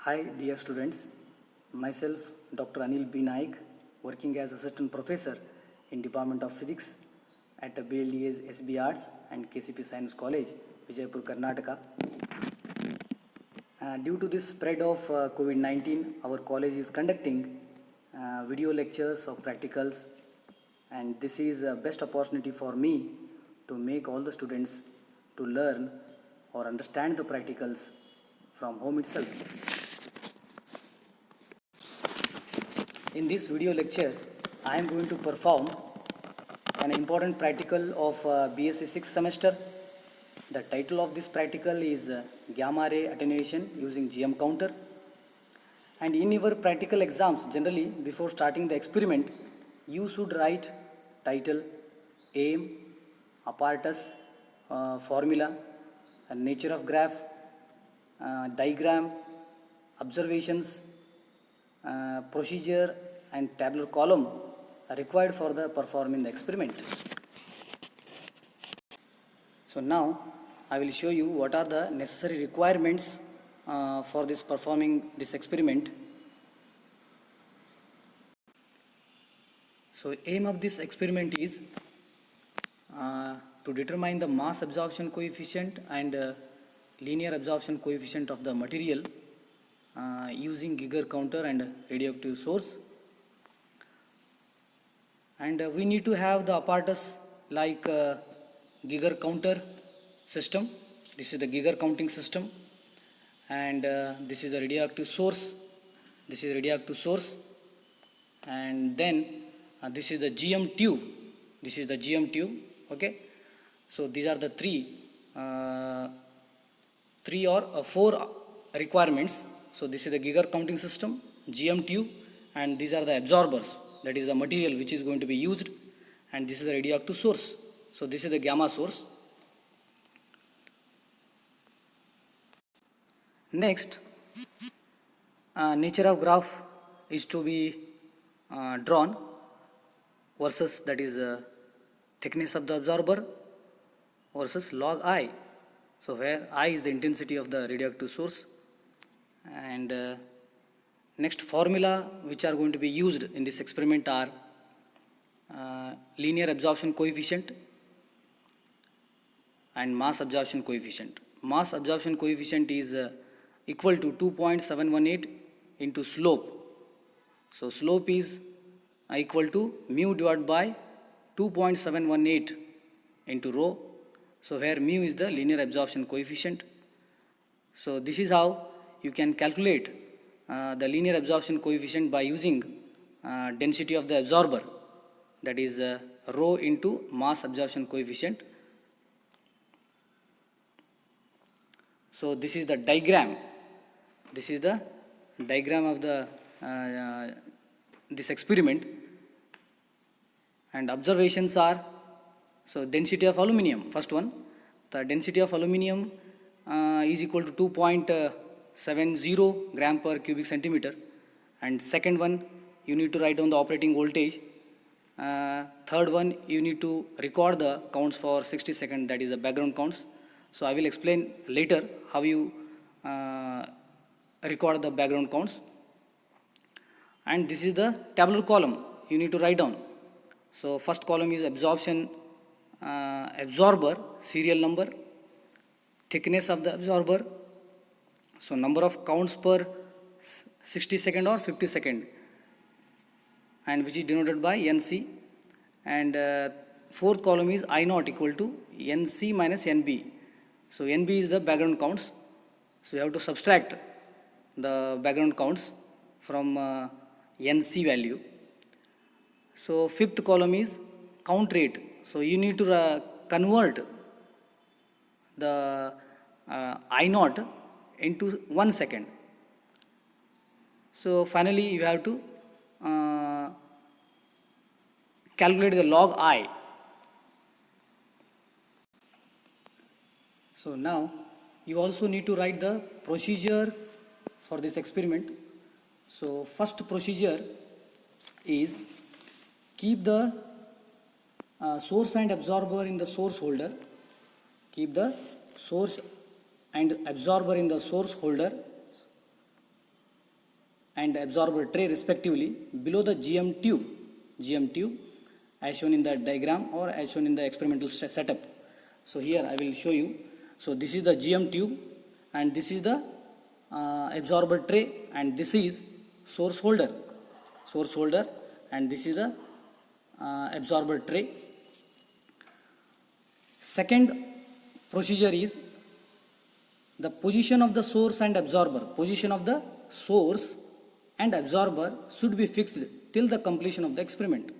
Hi dear students, myself Dr. Anil B. Naik, working as Assistant Professor in Department of Physics at the BLDA's SB Arts and KCP Science College, Vijaypur, Karnataka. Due to this spread of COVID-19, our college is conducting video lectures of practicals, and this is the best opportunity for me to make all the students to learn or understand the practicals from home itself. In this video lecture, I am going to perform an important practical of BSc 6th semester. The title of this practical is Gamma Ray Attenuation using GM counter. And in your practical exams, generally before starting the experiment, you should write title, aim, apparatus, formula, nature of graph, diagram, observations, procedure and tabular column are required for the performing the experiment. So now I will show you what are the necessary requirements for this performing this experiment. So aim of this experiment is to determine the mass absorption coefficient and linear absorption coefficient of the material using Geiger counter and radioactive source. And we need to have the apparatus like Geiger counter system. This is the Geiger counting system, and this is the radioactive source. This is radioactive source, and then this is the GM tube. This is the GM tube. Okay, so these are the three or four requirements. So this is the Geiger counting system, GM tube, and these are the absorbers. That is the material which is going to be used, and this is the radioactive source. So this is the gamma source. Next, nature of graph is to be drawn versus, that is thickness of the absorber versus log I. So where I is the intensity of the radioactive source. And next formula which are going to be used in this experiment are linear absorption coefficient and mass absorption coefficient. Mass absorption coefficient is equal to 2.718 into slope. So slope is equal to mu divided by 2.718 into rho. So where mu is the linear absorption coefficient. So this is how you can calculate the linear absorption coefficient by using density of the absorber, that is rho into mass absorption coefficient. So this is the diagram. This is the diagram of the this experiment, and observations are, so density of aluminium, first one, the density of aluminium is equal to 2.70 gram per cubic centimeter, and second one you need to write down the operating voltage. Third one you need to record the counts for 60 seconds, that is the background counts. So I will explain later how you record the background counts. And this is the tabular column you need to write down. So first column is absorption absorber serial number, thickness of the absorber, so number of counts per 60 second or 50 second, and which is denoted by NC. And fourth column is I naught equal to NC minus NB. So NB is the background counts. So you have to subtract the background counts from NC value. So fifth column is count rate. So you need to convert the I naught into 1 second. So finally you have to calculate the log I. So now you also need to write the procedure for this experiment. So first procedure is keep the source and absorber in the source holder. Keep the source and absorber in the source holder. and absorber tray respectively below the GM tube as shown in the diagram or as shown in the experimental setup. So here I will show you. So this is the GM tube and this is the absorber tray and this is source holder and this is the absorber tray. Second procedure is the position of the source and absorber. Position of the source and absorber should be fixed till the completion of the experiment.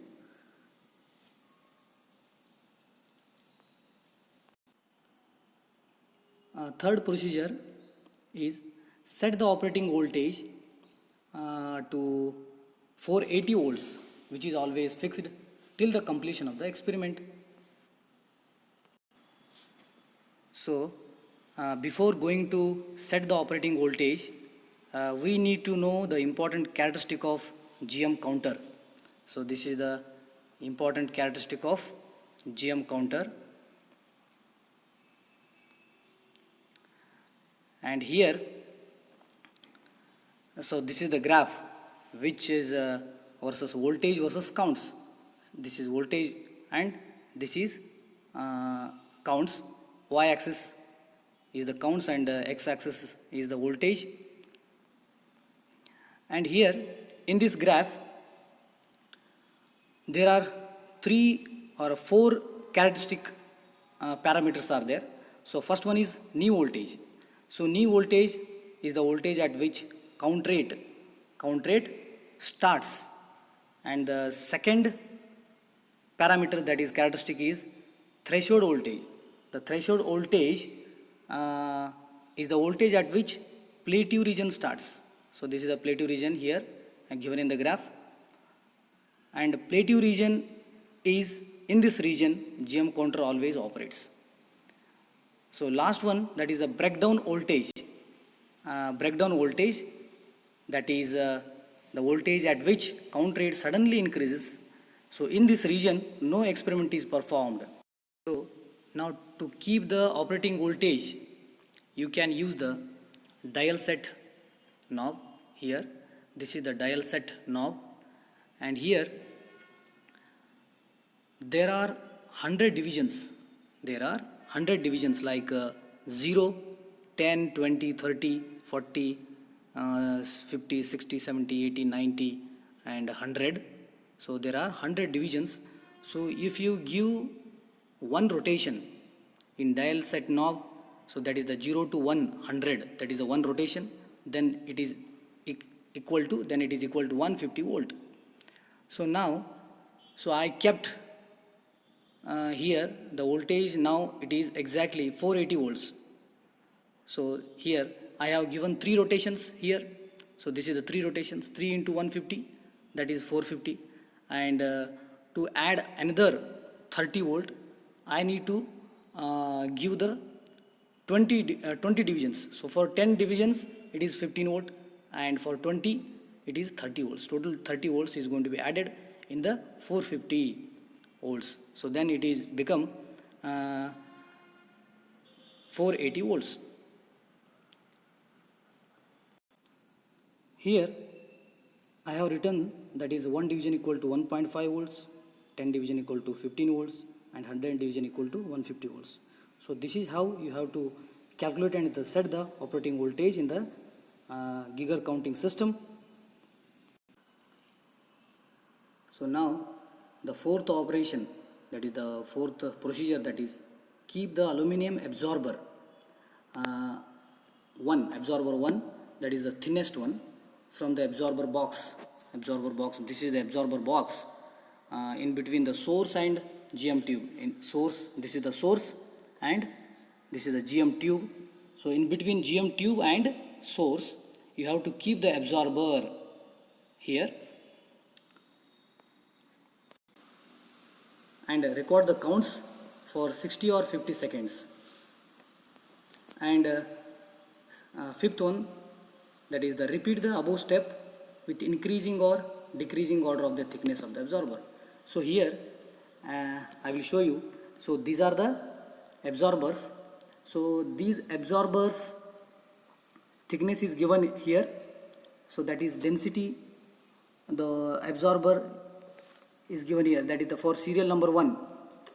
Third procedure is set the operating voltage to 480 volts, which is always fixed till the completion of the experiment. So before going to set the operating voltage, we need to know the important characteristic of GM counter. So this is the important characteristic of GM counter. And here, so this is the graph which is versus voltage versus counts. This is voltage and this is counts. Y-axis is the counts and x-axis is the voltage. And here in this graph there are 3 or 4 characteristic parameters are there. So first one is knee voltage. So knee voltage is the voltage at which count rate starts, and the second parameter that is characteristic is threshold voltage. The threshold voltage is the voltage at which plateau region starts. So this is the plateau region here given in the graph, and plateau region is in this region GM counter always operates. So last one, that is the breakdown voltage. Breakdown voltage, that is the voltage at which count rate suddenly increases. So in this region no experiment is performed. So now to keep the operating voltage you can use the dial set knob here. This is the dial set knob, and here there are 100 divisions. There are 100 divisions like 0, 10, 20, 30, 40, 50, 60, 70, 80, 90 and 100. So there are 100 divisions. So if you give one rotation in dial set knob, so that is the 0 to 100, that is the one rotation, then it is equal to 150 volt. So now, so I kept here the voltage, now it is exactly 480 volts. So here I have given 3 rotations here. So this is the 3 rotations, 3 into 150, that is 450. And to add another 30 volt, I need to give the 20 divisions. So for 10 divisions it is 15 volt, and for 20 it is 30 volts. Total 30 volts is going to be added in the 450 volts. So then it is become 480 volts. Here I have written that is 1 division equal to 1.5 volts, 10 division equal to 15 volts and 100 division equal to 150 volts. So this is how you have to calculate and set the operating voltage in the Geiger counting system. So now the fourth operation, that is the fourth procedure, that is keep the aluminum absorber absorber 1, that is the thinnest one, from the absorber box. This is the absorber box in between the source and GM tube. In source, this is the source and this is the GM tube. So in between GM tube and source you have to keep the absorber here and record the counts for 60 or 50 seconds. And fifth one, that is the repeat the above step with increasing or decreasing order of the thickness of the absorber. So here I will show you. So these are the absorbers. So these absorbers thickness is given here. So that is density, the absorber is given here, that is the for serial number 1.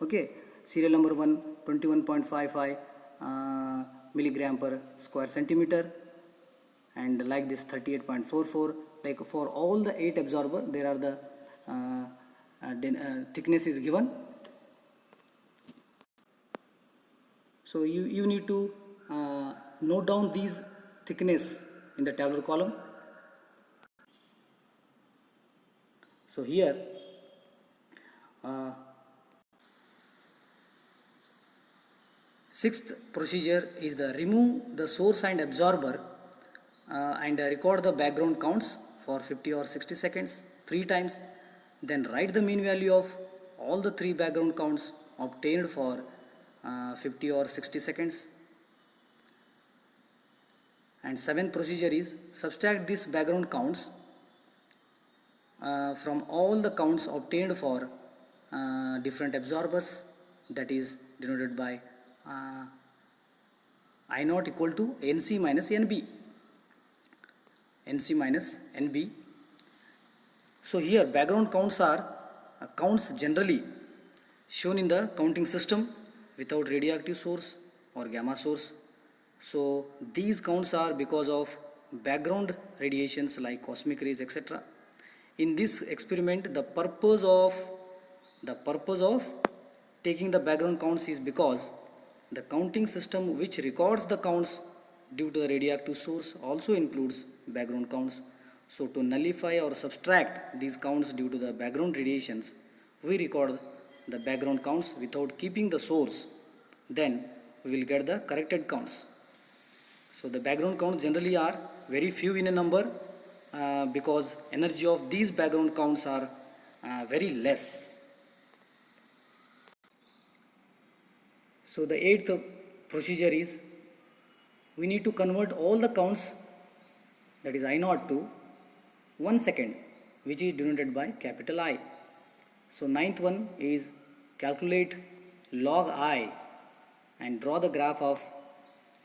Okay, serial number 1 21.55 milligram per square centimeter, and like this 38.44. Like for all the 8 absorber there are the thickness is given. So you need to note down these thickness in the tabular column. So here sixth procedure is the remove the source and absorber and record the background counts for 50 or 60 seconds 3 times. Then write the mean value of all the 3 background counts obtained for 50 or 60 seconds. And seventh procedure is subtract these background counts from all the counts obtained for different absorbers, that is denoted by I naught equal to NC minus NB. NC minus NB. So here background counts are counts generally shown in the counting system without radioactive source or gamma source. So these counts are because of background radiations like cosmic rays, etc. In this experiment, the purpose of taking the background counts is because the counting system which records the counts due to the radioactive source also includes background counts. So to nullify or subtract these counts due to the background radiations, we record the background counts without keeping the source. Then we will get the corrected counts. So the background counts generally are very few in a number because energy of these background counts are very less. So the eighth procedure is we need to convert all the counts, that is I naught, to 1 second, which is denoted by capital I. So ninth one is calculate log I and draw the graph of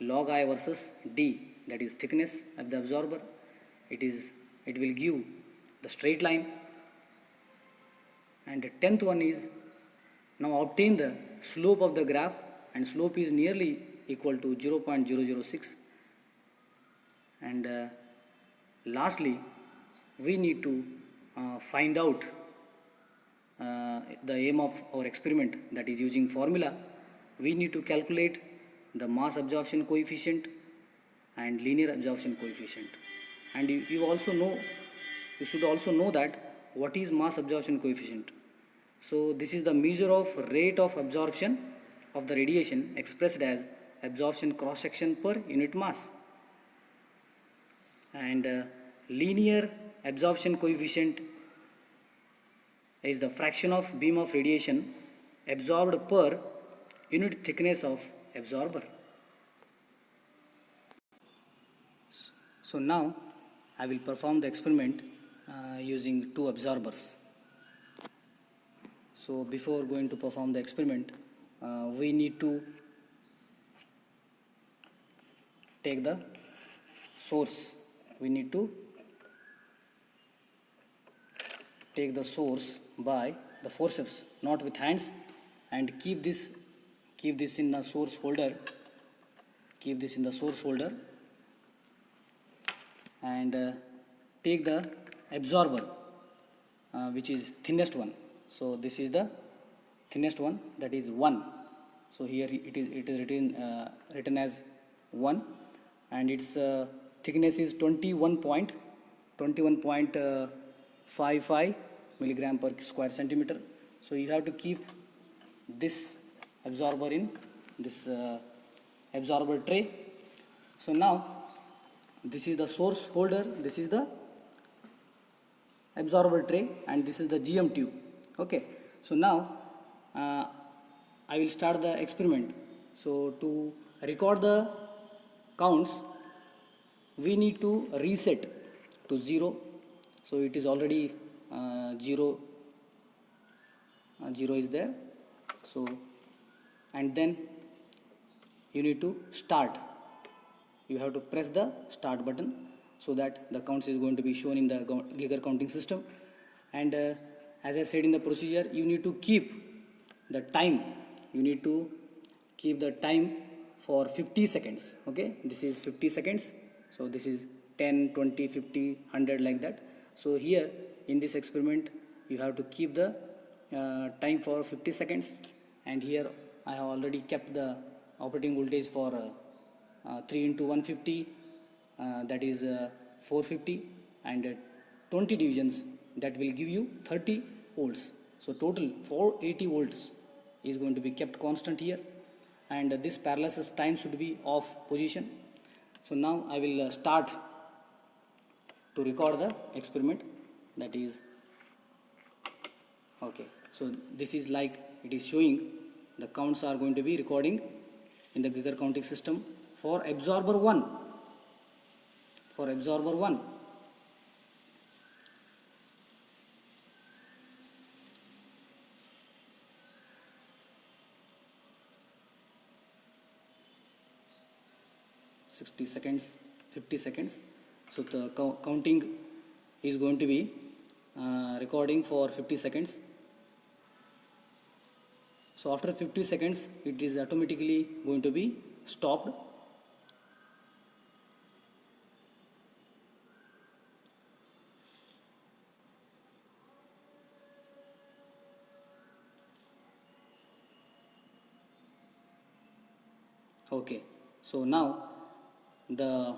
log I versus D, that is thickness of the absorber. It will give the straight line. And the 10th one is now obtain the slope of the graph, and slope is nearly equal to 0.006. And lastly, we need to find out the aim of our experiment, that is using formula. We need to calculate the mass absorption coefficient and linear absorption coefficient. And you should also know that what is mass absorption coefficient. So this is the measure of rate of absorption of the radiation expressed as absorption cross section per unit mass. And linear absorption coefficient is the fraction of beam of radiation absorbed per unit thickness of absorber. So now I will perform the experiment using 2 absorbers. So before going to perform the experiment, we need to take the source. We need to take the source by the forceps, not with hands, and keep this in the source holder. Keep this in the source holder, and take the absorber, which is thinnest one. So this is the thinnest one, that is 1. So here it is written as 1, and its thickness is 21.55 milligram per square centimeter. So you have to keep this absorber in this absorber tray. So now this is the source holder, this is the absorber tray, and this is the GM tube. Okay, so now I will start the experiment. So to record the counts, we need to reset to 0. So it is already 0 is there. So, and then you need to start. You have to press the start button. so that the counts is going to be shown in the Geiger counting system. And as I said in the procedure, you need to keep the time. You need to keep the time for 50 seconds. Okay, this is 50 seconds. So this is 10, 20, 50, 100 like that. So here in this experiment, you have to keep the time for 50 seconds. And here I have already kept the operating voltage for 3 into 150, that is 450, and 20 divisions, that will give you 30 volts. So total 480 volts is going to be kept constant here, and this paralysis time should be off position. So now I will start to record the experiment, that is okay. So this is like it is showing the counts are going to be recording in the Geiger counting system for absorber 1. For absorber 1. (60 seconds, 50 seconds). So the counting is going to be recording for 50 seconds. So after 50 seconds, it is automatically going to be stopped. Okay, so now the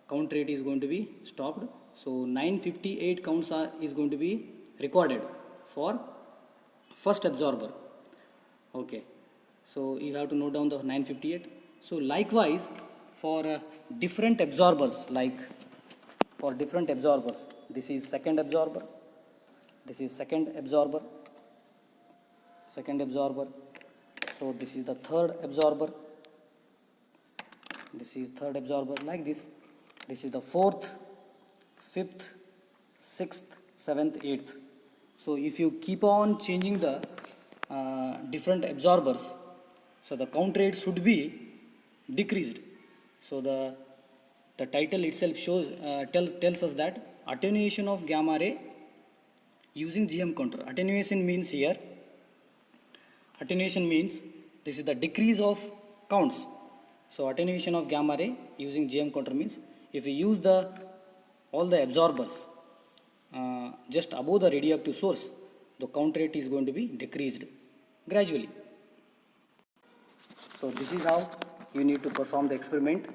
count rate is going to be stopped. So 958 counts is going to be recorded for first absorber. Okay, so you have to note down the 958. So likewise for different absorbers, like for different absorbers, this is second absorber, this is second absorber, second absorber. So this is the third absorber, this is third absorber, like this. This is the fourth, fifth, sixth, seventh, eighth. So if you keep on changing the different absorbers, so the count rate should be decreased. So the title itself shows tells us that attenuation of gamma ray using GM counter. Attenuation means here, attenuation means this is the decrease of counts. So attenuation of gamma ray using GM counter means if we use all the absorbers just above the radioactive source, the count rate is going to be decreased gradually. So this is how you need to perform the experiment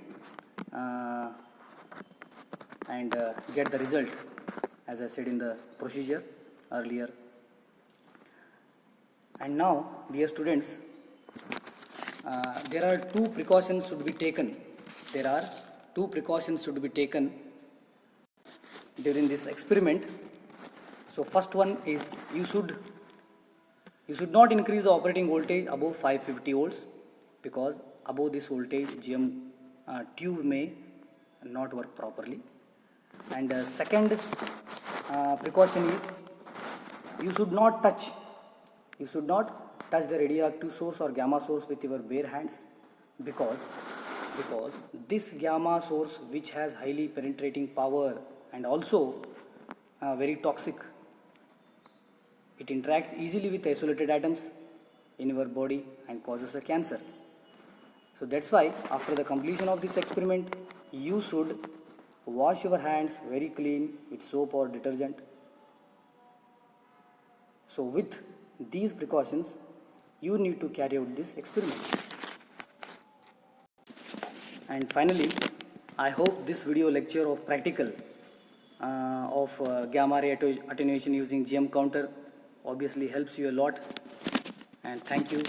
and get the result, as I said in the procedure earlier. And now, dear students, there are two precautions should be taken. There are two precautions should be taken during this experiment. So first one is you should not increase the operating voltage above 550 volts, because above this voltage GM tube may not work properly. And second precaution is you should not touch the radioactive source or gamma source with your bare hands, because this gamma source, which has highly penetrating power and also very toxic, it interacts easily with isolated atoms in your body and causes a cancer. So that's why after the completion of this experiment, you should wash your hands very clean with soap or detergent. So with these precautions, you need to carry out this experiment. And finally, I hope this video lecture of practical of gamma ray attenuation using GM counter obviously helps you a lot. And thank you.